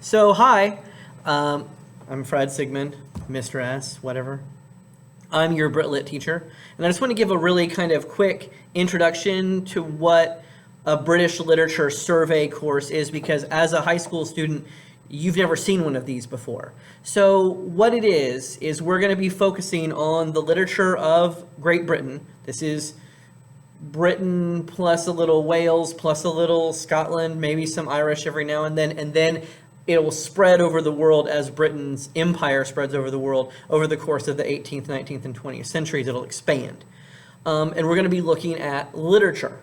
So, hi, I'm Fred Sigmund, Mr. S, whatever. I'm your Brit Lit teacher, and I just want to give a really kind of quick introduction to what a British literature survey course is, because as a high school student, you've never seen one of these before. So what it is we're going to be focusing on the literature of Great Britain. This is Britain plus a little Wales plus a little Scotland, maybe some Irish every now and then it will spread over the world as Britain's empire spreads over the world over the course of the 18th, 19th, and 20th centuries. It'll expand. And we're going to be looking at literature.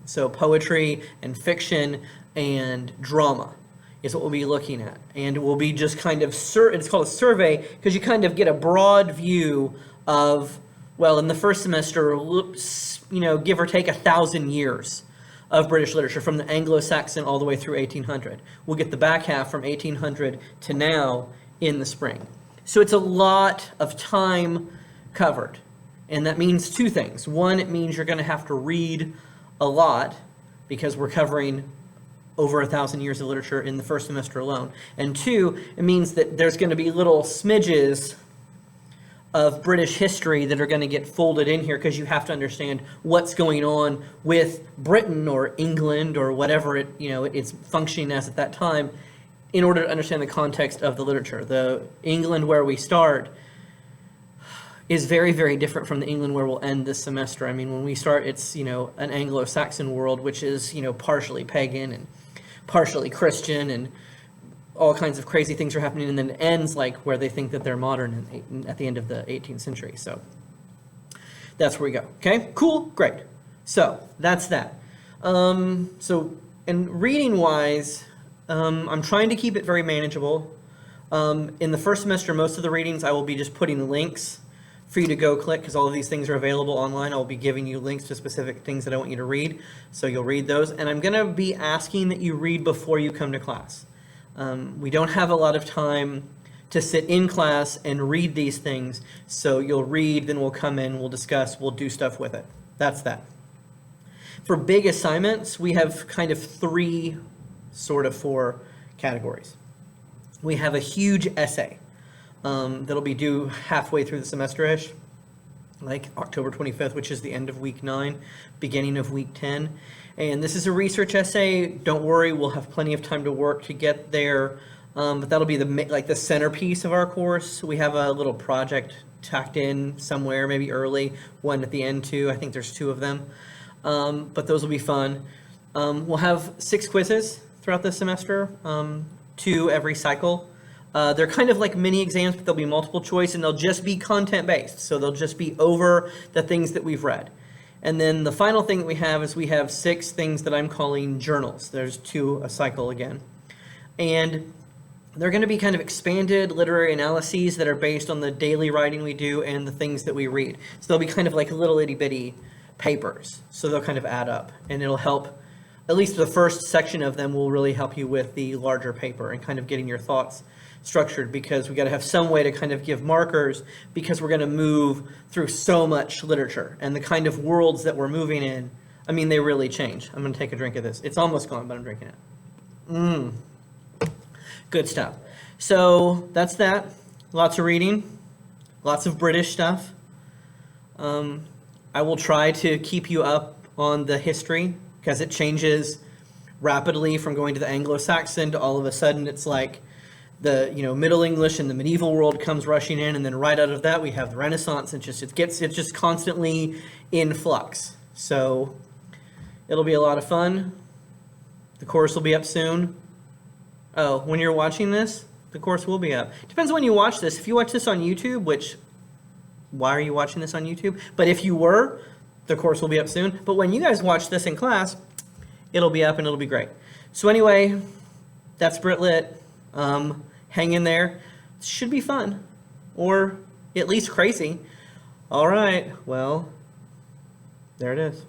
So poetry and fiction and drama is what we'll be looking at. And we'll be just kind of, it's called a survey because you kind of get a broad view of, well, in the first semester, give or take 1,000 years of British literature from the Anglo-Saxon all the way through 1800. We'll get the back half from 1800 to now in the spring. So it's a lot of time covered. And that means two things. One, it means you're going to have to read a lot because we're covering over 1,000 years of literature in the first semester alone. And two, it means that there's going to be little smidges of British history that are going to get folded in here because you have to understand what's going on with Britain or England or whatever it's functioning as at that time in order to understand the context of the literature. The England where we start is very, very different from the England where we'll end this semester. I mean, when we start, it's, an Anglo-Saxon world, which is, partially pagan and partially Christian and all kinds of crazy things are happening, and then it ends like where they think that they're modern at the end of the 18th century. So that's where we go. Okay, cool, great. So that's that. And reading-wise, I'm trying to keep it very manageable. In the first semester, most of the readings I will be just putting links for you to go click because all of these things are available online. I'll be giving you links to specific things that I want you to read, so you'll read those. And I'm going to be asking that you read before you come to class. We don't have a lot of time to sit in class and read these things, so you'll read, then we'll come in, we'll discuss, we'll do stuff with it. That's that. For big assignments, we have kind of four categories. We have a huge essay that'll be due halfway through the semester-ish, like October 25th, which is the end of week 9, beginning of week 10. And this is a research essay. Don't worry, we'll have plenty of time to work to get there. But that'll be the centerpiece of our course. We have a little project tacked in somewhere, maybe early, one at the end too. I think there's 2 of them. But those will be fun. We'll have 6 quizzes throughout the semester, 2 every cycle. They're kind of like mini exams, but they'll be multiple choice, and they'll just be content-based. So they'll just be over the things that we've read. And then the final thing that we have is we have 6 things that I'm calling journals. There's 2 a cycle again. And they're going to be kind of expanded literary analyses that are based on the daily writing we do and the things that we read. So they'll be kind of like little itty-bitty papers. So they'll kind of add up, and it'll help. At least the first section of them will really help you with the larger paper and kind of getting your thoughts structured, because we got to have some way to kind of give markers, because we're going to move through so much literature and the kind of worlds that we're moving in. I mean, they really change. I'm going to take a drink of this. It's almost gone, but I'm drinking it. Good stuff. So that's that. Lots of reading, lots of British stuff. I will try to keep you up on the history because it changes rapidly from going to the Anglo-Saxon to all of a sudden it's like the Middle English and the medieval world comes rushing in, and then right out of that we have the Renaissance, and it's just constantly in flux. So it'll be a lot of fun. The course will be up soon. Oh, when you're watching this, the course will be up. Depends on when you watch this. If you watch this on YouTube, which, why are you watching this on YouTube? But if you were, the course will be up soon. But when you guys watch this in class, it'll be up and it'll be great. So anyway, that's Brit Lit. Hang in there. It should be fun, or at least crazy. All right, well, there it is.